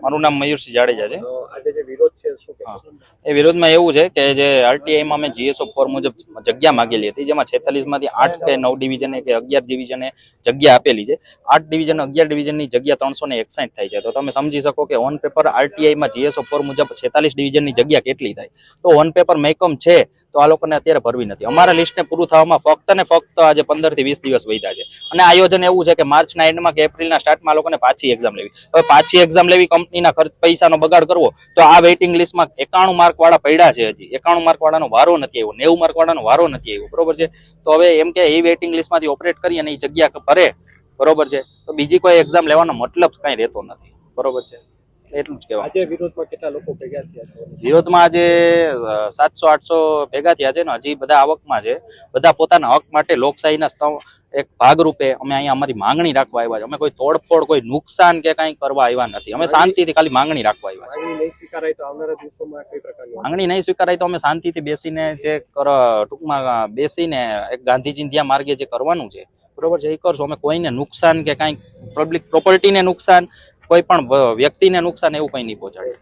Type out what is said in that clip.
મારું નામ મયુરસિંહ જાડેજા છે. આજે જે વિરોધ છે શું કહેશો? એ વિરોધમાં એવું છે કે જે આરટીઆઈમાં અમે GSO 4 મુજબ જગ્યા માંગેલી હતી, જેમાં 46 માંથી 8 કે 9 ડિવિઝને કે 11 ડિવિઝને જગ્યા આપેલી છે. 8 ડિવિઝન 11 ડિવિઝનની જગ્યા 361 થાય છે. તો તમે સમજી શકો કે ઓન પેપર આરટીઆઈમાં GSO 4 મુજબ 46 ડિવિઝનની જગ્યા કેટલી થાય. તો ઓન પેપર મહેકમ છે તો આ લોકોને અત્યારે ભરવી નથી. અમારા લિસ્ટને પૂરું થવામાં ફક્ત ને ફક્ત આજે 15 થી 20 દિવસ વધ્યા છે. અને આયોજન એવું છે કે માર્ચના એન્ડમાં કે એપ્રિલના સ્ટાર્ટમાં આ લોકોને પાછી એક્ઝામ લેવી. હવે પાછી એક્ઝામ લેવી, કંપનીના ખર્ચ પૈસાનો બગાડ કરવો, તો આ વેઇટિંગ લિસ્ટમાં 91 માર્ક વાળા પડ્યા છે. હજી 91 માર્ક વાળાનો વારો નથી આવ્યો, 90 માર્ક વાળાનો વારો નથી આવ્યો. બરોબર છે. તો હવે એમ કે એ વેઇટિંગ લિસ્ટમાંથી ઓપરેટ કરી અને એ જગ્યા ભરે, બરોબર છે, તો બીજી કોઈ એક્ઝામ લેવાનો મતલબ કઈ રહેતો નથી. બરોબર છે, એટલું જ કહેવાય. આજે વિરોધમાં કેટલા લોકો ભેગા થયા છે? વિરોધમાં આજે 700-800 ભેગા થયા છે ને હજી બધા આવકમાં છે. બધા પોતાના હક માટે લોકશાહીના એક ભાગરૂપે અમે અહીંયા અમારી માંગણી રાખવા આવ્યા છે. અમે કોઈ તોડફોડ, કોઈ નુકસાન કે કઈ કરવા આવ્યા નથી. અમે શાંતિથી ખાલી માંગણી રાખવા આવ્યા છે. માંગણી નહીં સ્વીકારાય તો આવનારા દિવસોમાં કઈ પ્રકારની માંગણી નહીં સ્વીકારાય તો અમે શાંતિથી બેસીને જે ટૂંકમાં બેસીને એક ગાંધીજી ત્યાં માર્ગે જે કરવાનું છે, બરોબર છે, એ કરશું. અમે કોઈને નુકસાન કે કઈ પબ્લિક પ્રોપર્ટીને નુકસાન, કોઈ પણ વ્યક્તિને નુકસાન એવું કઈ નહીં પહોંચાડે.